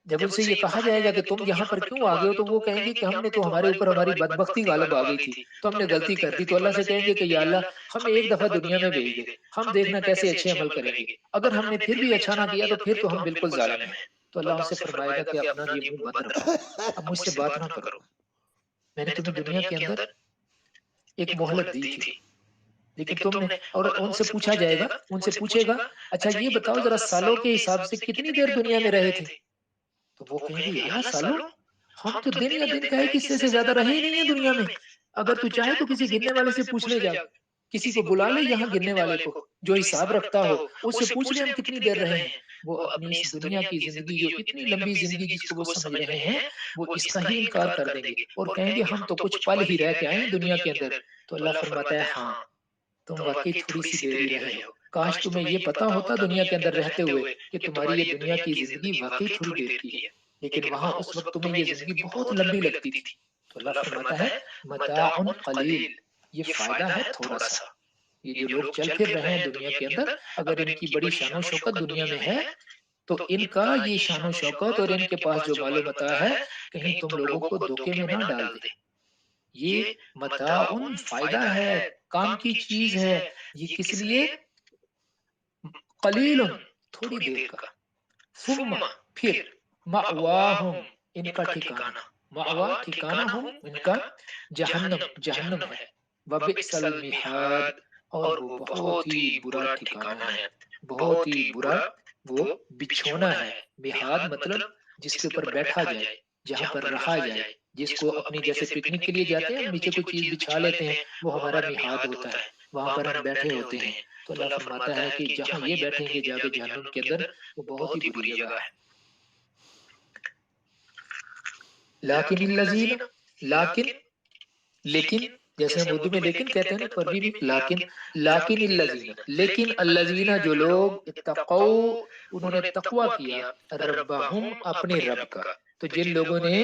جب ان سے یہ کہا جائے گا کہ تم یہاں پر کیوں آ گئے ہو، تو وہ کہیں گے کہ ہم نے تو ہمارے اوپر ہماری بدبختی غالب آ گئی تھی تو ہم نے غلطی کر دی، تو اللہ سے کہیں گے کہ یا اللہ ہمیں ایک دفعہ دنیا میں بھیج دے، ہم دیکھنا کیسے اچھے عمل کریں گے، اگر ہم نے پھر بھی اچھا نہ کیا تو پھر تو ہم بالکل ظالم ہیں، تو اللہ ان سے فرمائے گا کہ اپنا یہ منہ بند رکھو، اب مجھ سے بات نہ کرو، میں نے تمہیں دنیا کے اندر ایک مہلت دی تھی لیکن تم نے، اور ان سے پوچھا جائے گا، ان سے پوچھے گا اچھا یہ بتاؤ ذرا سالوں کے حساب سے کتنی دیر دنیا میں رہے تھے، تو وہ کہیں گے یا اللہ سالوں، ہم تو دن یا دن کا ایک حصے سے زیادہ رہے ہی نہیں ہیں دنیا میں، اگر تو چاہے تو کسی گننے والے سے پوچھ لے، جا کسی کو بلا لے یہاں گننے والے کو جو حساب رکھتا ہو، اس سے پوچھ لے ہم کتنی دیر رہے ہیں، وہ اپنی اس دنیا کی زندگی جو اتنی لمبی زندگی جس کو وہ سمجھ رہے ہیں وہ اس کا ہی انکار کر دیں گے اور کہیں گے ہم تو کچھ پل ہی رہ کے آئے ہیں دنیا کے اندر. تو اللہ فرماتا ہے ہاں تم واقعی تھوڑی سی دیر ہی رہے ہو. کاش تمہیں یہ پتا ہوتا دنیا کے اندر رہتے ہوئے کہ تمہاری یہ دنیا کی زندگی واقعی تھوڑی دیر کی ہے، لیکن وہاں اس وقت تمہیں یہ زندگی بہت لمبی لگتی تھی. تو اللہ فرماتا ہے متاع قلیل، یہ فائدہ ہے تھوڑا سا. یہ جو لوگ چل پھر رہے ہیں دنیا کے اندر اگر ان کی بڑی شان و شوکت دنیا میں ہے تو ان کا یہ شان و شوکت اور ان کے پاس جو مال و متاع ہے کہیں تم لوگوں کو دھوکے میں نہ ڈال دے. یہ متاع فائدہ ہے، کام کی چیز ہے. یہ کس لیے؟ قلیل، تھوڑی دیر کا. ثم، پھر مأواہم، ان کا ٹھکانہ. مأوا ٹھکانہ ہم، ان کا جہنم، جہنم ہے. وبئس المہاد، اور وہ بہت ہی برا ٹھکانہ ہے، بہت ہی برا وہ بچھونا ہے. مہاد مطلب جس کے اوپر بیٹھا جائے، جہاں پر رہا جائے، جس کو اپنی جیسے پکنک کے لیے جاتے ہیں ہم نیچے کوئی چیز بچھا لیتے ہیں وہ ہمارا مہاد ہوتا ہے، وہاں پر ہم بیٹھے ہوتے ہیں. تو اللہ فرماتا ہے کہ جہاں یہ بیٹھیں گے جا کے جہنم کے اندر وہ بہت ہی بری جگہ ہے. لیکن الذین، لیکن، لیکن جیسے ہم اردو میں لیکن کہتے ہیں نا تو عربی بھی لیکن الذین، لیکن الذین جو لوگ اتقوا، انہوں نے تقوی کیا، ربہم اپنے رب کا. تو جن لوگوں نے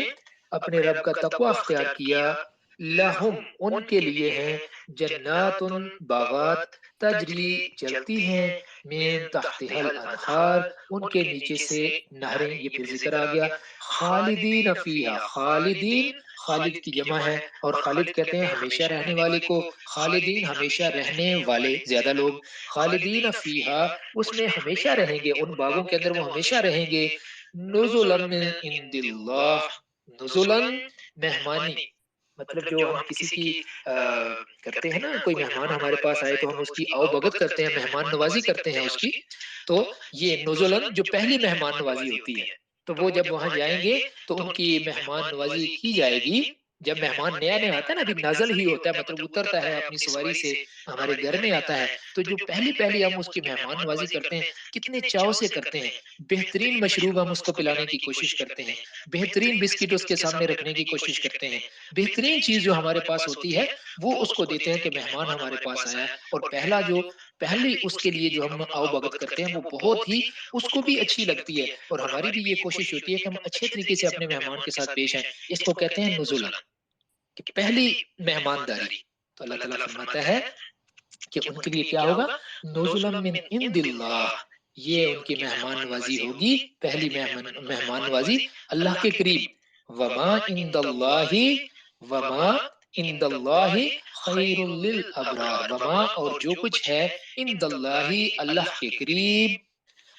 اپنے رب کا تقوی اختیار کیا، لہم ان کے لیے ہیں جنات باغات، تجری چلتی ہیں، من تحتها الانہار ان کے نیچے سے نہریں. یہ پھر ذکر آ گیا. خالدین فیہا، خالدین خالد کی جمع ہے اور خالد کہتے ہیں ہمیشہ رہنے والے کو. خالدین ہمیشہ رہنے والے، زیادہ لوگ. خالدین فیہا اس میں ہمیشہ رہیں گے، ان باغوں کے اندر وہ ہمیشہ رہیں گے. نزلا من عند اللہ، نزلا مہمانی، مطلب جو ہم کسی کی کرتے ہیں نا کوئی مہمان ہمارے پاس آئے تو ہم اس کی آؤ بھگت کرتے ہیں، مہمان نوازی کرتے ہیں اس کی. تو یہ نزلا جو پہلی مہمان نوازی ہوتی ہے تو وہ جب وہاں جائیں گے تو ان کی مہمان نوازی کی جائے گی. جب مہمان نیا نیا آتا ہے نا ابھی نازل ہی ہوتا ہے مطلب اترتا ہے اپنی سواری سے ہمارے گھر میں آتا ہے تو جو پہلی پہلی ہم اس کی مہمان نوازی کرتے ہیں کتنے چاؤ سے کرتے ہیں. بہترین مشروب ہم اس کو پلانے کی کوشش کرتے ہیں، بہترین بسکٹ اس کے سامنے رکھنے کی کوشش کرتے ہیں، بہترین چیز جو ہمارے پاس ہوتی ہے وہ اس کو دیتے ہیں کہ مہمان ہمارے پاس آیا. اور پہلی اس کے لیے جو ہم آؤ بھگت کرتے ہیں وہ بہت ہی اس کو بھی اچھی لگتی ہے اور ہماری بھی یہ کوشش ہوتی ہے کہ ہم اچھے طریقے سے اپنے مہمان کے ساتھ پیش آئیں. اس کو کہتے ہیں نزلا، کہ پہلی مہمانداری. تو اللہ تعالیٰ فرماتا ہے کہ ان کے لیے کیا ہوگا؟ نزلا من عند اللہ، یہ ان کی مہمان نوازی ہوگی، پہلی مہمان نوازی اللہ کے قریب. وما عند اللہ، وما عند اللہ خیر للابرار، وما اور جو کچھ ہے عند اللہ اللہ کے قریب،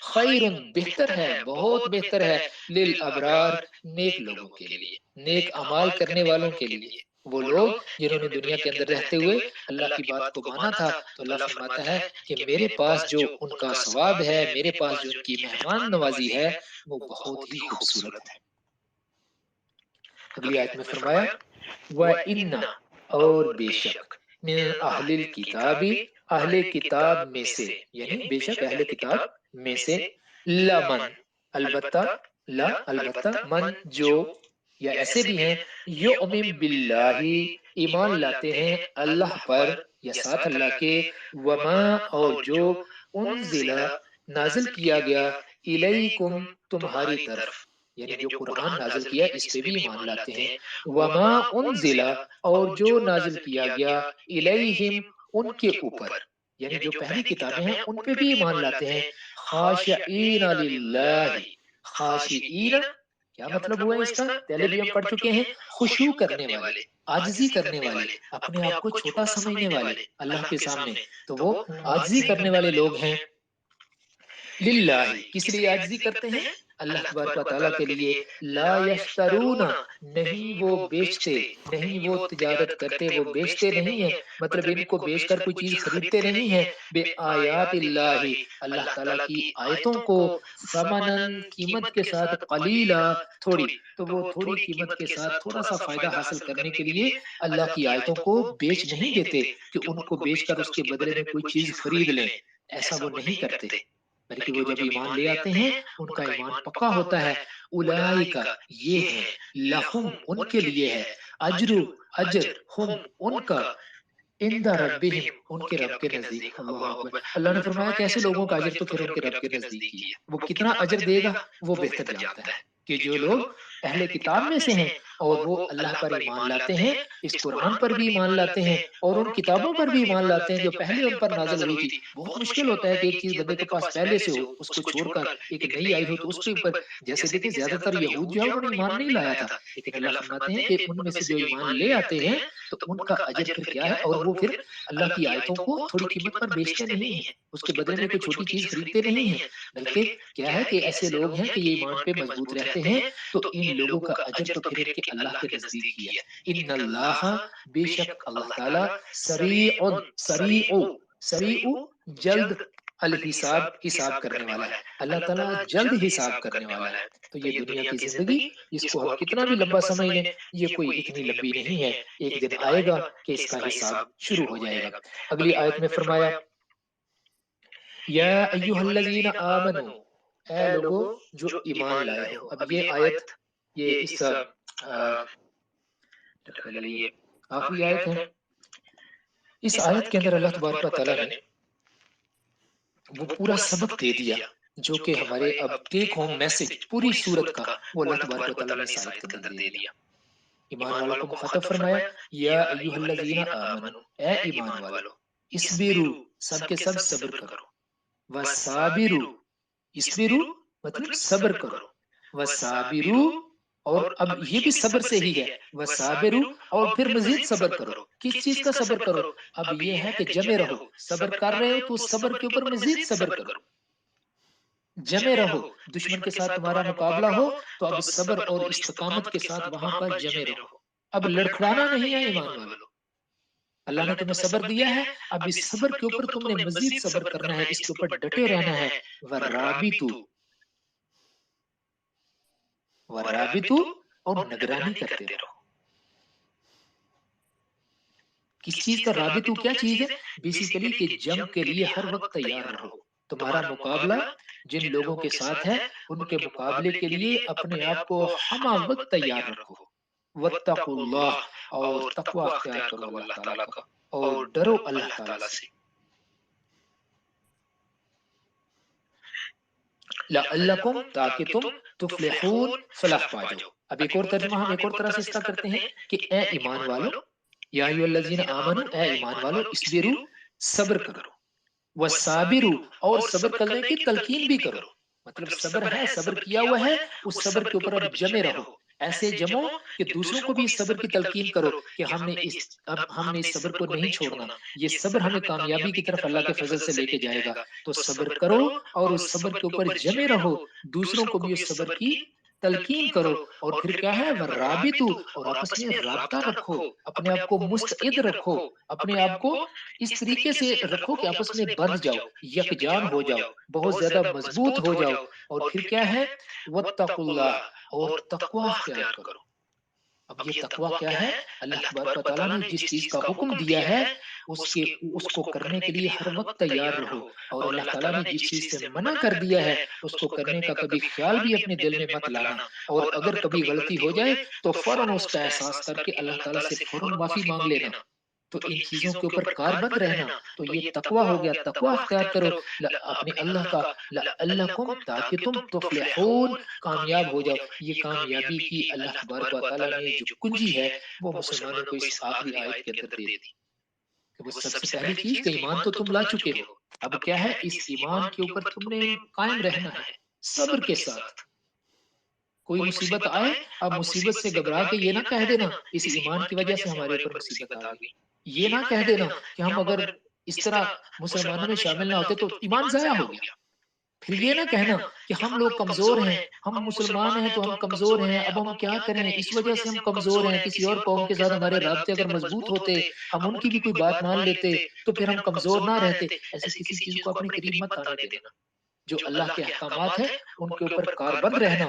خیر بہتر ہے، بہت بہتر ہے، للابرار نیک لوگوں کے لیے، نیک اعمال کرنے والوں کے لیے. وہ لوگ جنہوں نے دنیا کے اندر رہتے ہوئے اللہ کی بات کو مانا تھا تو اللہ فرماتا ہے کہ میرے پاس جو ان کا ثواب ہے، میرے پاس جو ان کی مہمان نوازی ہے وہ بہت ہی خوبصورت ہے. اگلی آیت میں فرمایا وَإِنَّ، اور بے شک، من اہل الکتاب، اہل کتاب میں سے، یعنی بے شک اہل کتاب میں سے، لمن، البتہ، لا البتہ، من جو، یا ایسے بھی ہیں، یؤمن باللہ ایمان لاتے ہیں اللہ پر یا ساتھ اللہ کے، وما اور جو انزل نازل کیا گیا الیکم تمہاری طرف، یعنی جو قرآن نازل کیا اس پہ بھی ایمان لاتے ہیں. وما انزل اور جو نازل کیا گیا الیہم ان کے اوپر، یعنی جو پہلی کتابیں ہیں ان پہ بھی ایمان لاتے ہیں. خاشعین للہ، خاشعین کیا مطلب ہوا اس کا؟ پہلے بھی ہم پڑھ چکے ہیں، خشوع کرنے والے، عاجزی کرنے والے، اپنے آپ کو چھوٹا سمجھنے والے اللہ کے سامنے، تو وہ عاجزی کرنے والے لوگ ہیں. للہ، کس لیے عاجزی کرتے ہیں؟ اللہ تبارک و تعالیٰ کے لیے. لا یشترون، نہیں وہ بیچتے، نہیں وہ تجارت کرتے، وہ بیچتے نہیں ہیں، مطلب ان کو بیچ کر کوئی چیز خریدتے نہیں ہیں. بے آیات اللہ، اللہ تعالیٰ کی آیتوں کو، ثمنن قیمت کے ساتھ، قلیلا تھوڑی، تو وہ تھوڑی قیمت کے ساتھ تھوڑا سا فائدہ حاصل کرنے کے لیے اللہ کی آیتوں کو بیچ نہیں دیتے کہ ان کو بیچ کر اس کے بدلے میں کوئی چیز خرید لیں، ایسا وہ نہیں کرتے. بلکہ وہ جب ایمان لے آتے ہیں ان کا ایمان پکا ہوتا ہے، اولئک یہ ہے، لہم ان کے لیے ہے، اجر اجر، ہم ان کا، عند ربہم ان کے رب کے نزدیک۔ اللہ اکبر، اللہ نے فرمایا کہ ایسے لوگوں کا اجر تو پھر ان کے رب کے نزدیک ہی ہے۔ وہ کتنا اجر دے گا وہ بہتر جانتا ہے کہ جو لوگ اہل کتاب میں سے ہیں اور وہ اللہ پر ایمان لاتے ہیں، اس قرآن پر بھی ایمان لاتے ہیں اور ان کتابوں پر بھی ایمان لاتے ہیں جو پہلے ان پر نازل ہوئی تھی۔ بہت مشکل ہوتا ہے کہ ایک چیز بندے کے پاس پہلے سے ہو، اس کو چھوڑ کر ایک نئی آئی ہو تو اس کے اوپر، جیسے دیکھیں زیادہ تر یہود جو ہے انہوں نے ایمان نہیں لایا تھا، لیکن اللہ فرماتے ہیں کہ ان میں سے جو ایمان لے آتے ہیں تو ان کا اجر پھر کیا ہے، اور وہ پھر اللہ کی آیتوں کو تھوڑی قیمت پر بیچتے نہیں ہیں، اس کے بدلے میں کوئی چھوٹی چیز خریدتے نہیں ہیں، بلکہ کیا ہے کہ ایسے لوگ ہیں کہ یہ ایمان پہ مضبوط رہتے ہیں، تو ان لوگوں کا اجر تو پھر ان کے اللہ کے نزدیک ہی ہے۔ ان اللہ، بے شک اللہ تعالی، سریع سریع سریع، جلد، الحساب، حساب کرنے والا ہے، اللہ تعالیٰ جلد حساب کرنے والا ہے۔ تو یہ دنیا کی زندگی، اس کو ہم کتنا بھی لمبا سمجھ لیں، یہ کوئی اتنی لمبی نہیں ہے، ایک دن آئے گا کہ اس کا حساب شروع ہو جائے گا۔ اگلی آیت میں فرمایا یا ایھا الذین آمنو، اے لوگو جو ایمان لائے ہو۔ اب یہ آیت، یہ اس یہ آخری آیت ہے۔ اس آیت کے اندر اللہ تبارک و تعالیٰ نے وہ پورا سبق دے دیا جو کہ ہمارے اب ٹیک ہوم میسج پوری سورت کا وہ اللہ تبارک و تعالیٰ نے اس آیت کے اندر دے دیا۔ ایمان والوں کو مخاطب فرمایا یا ایھا الذین آمنو، اے ایمان والو، اصبروا، سب کے سب صبر کرو، وصابروا، اصبروا مطلب صبر کرو، وصابروا، اور اب یہ بھی صبر سے ہی ہے، وصابروا، اور پھر مزید صبر کرو۔ کس چیز کا صبر کرو؟ اب یہ ہے کہ جمے رہو، صبر کر رہے ہو تو صبر کے اوپر مزید صبر کرو، جمے رہو۔ دشمن کے ساتھ تمہارا مقابلہ ہو تو اب صبر اور استقامت کے ساتھ وہاں پر جمے رہو، اب لڑکھڑانا نہیں ہے ایمان والو۔ اللہ نے تمہیں صبر دیا ہے، اب اس صبر کے اوپر تم نے مزید صبر کرنا ہے، اس کے اوپر ڈٹے رہنا ہے۔ ورابطو، ورابطو، اور نگرانی کرتے رہو۔ کس چیز کا رابطو کیا چیز ہے؟ بیسیکلی کہ جنگ کے لیے ہر وقت تیار رہو۔ تمہارا مقابلہ جن لوگوں کے ساتھ ہے ان کے مقابلے کے لیے اپنے آپ کو ہمہ وقت تیار رکھو۔ واتقوا اللہ، اور تقوی اختیار کرو اللہ تعالیٰ کا، اور ڈرو اللہ تعالیٰ سے۔ لعلکم، تاکہ تم تفلحون، فلاح پا جاؤ۔ اب ایک اور ترجمہ ہم ایک اور طرح سے اس کا کرتے ہیں کہ اے ایمان والو، یا ایھا الذین آمنو، اے ایمان والو، اصبروا، صبر کرو، وصابروا، اور صبر کرنے کی تلقین بھی کرو۔ مطلب صبر ہے، صبر کیا ہوا ہے، اس صبر کے اوپر اب جمے رہو، ایسے جمو کہ دوسروں کو بھی اس صبر کی تلقین کرو کہ ہم نے اس صبر کو نہیں چھوڑنا، یہ صبر ہمیں کامیابی کی طرف اللہ کے فضل سے لے کے جائے گا۔ تو صبر کرو اور اس صبر کے اوپر جمے رہو، دوسروں کو بھی اس صبر کی تلقین کرو، اور پھر کیا ہے، ورابطو، اور آپس میں رابطہ رکھو، اپنے آپ کو مستعد رکھو، اپنے آپ کو اس طریقے سے رکھو کہ آپس میں بندھ جاؤ، یکجان ہو جاؤ، بہت زیادہ مضبوط ہو جاؤ۔ اور پھر کیا ہے، واتقوا اللہ، اور تقوی اختیار کرو۔ اب یہ تقوی کیا ہے؟ اللہ تبارک و تعالیٰ نے جس چیز کا حکم دیا ہے اس کو کرنے کے لیے ہر وقت تیار رہو، اور اللہ تعالیٰ نے جس چیز سے منع کر دیا ہے اس کو کرنے کا کبھی خیال بھی اپنے دل میں مت لانا، اور اگر کبھی غلطی ہو جائے تو فوراً اس کا احساس کر کے اللہ تعالیٰ سے فوراً معافی مانگ لینا۔ تو ان چیزوں کے اوپر کاربند رہنا، تو یہ تقوی ہو گیا، تقوی اختیار کرو اپنے اللہ کا، لعلکم، تاکہ تم تفلحون، کامیاب ہو جاؤ۔ یہ کامیابی کی اللہ تبارک و تعالیٰ نے جو کنجی ہے وہ مسلمانوں کو اس آخری آیت کے اندر دے دی کہ وہ سب سے پہلی چیز کہ ایمان تو تم لا چکے ہو، اب کیا ہے، اس ایمان کے اوپر تم نے قائم رہنا ہے صبر کے ساتھ۔ کوئی مصیبت آئے، اب مصیبت سے گھبرا کے یہ نہ کہہ دینا اس ایمان کی وجہ سے ہمارے اوپر مصیبت آ گئی، یہ نہ کہہ دینا کہ ہم اگر اس طرح مسلمانوں میں شامل نہ ہوتے تو ایمان ضائع ہو گیا۔ پھر یہ نہ کہنا کہ ہم لوگ کمزور ہیں، ہم مسلمان ہیں تو ہم کمزور ہیں، اب ہم کیا کریں، اس وجہ سے ہم کمزور ہیں، کسی اور قوم کے ساتھ ہمارے رابطے اگر مضبوط ہوتے، ہم ان کی بھی کوئی بات مان لیتے تو پھر ہم کمزور نہ رہتے۔ ایسے کسی چیز کو اپنے قریب مت آنے دینا۔ جو اللہ کے احکامات ہیں ان کے اوپر کاربند رہنا،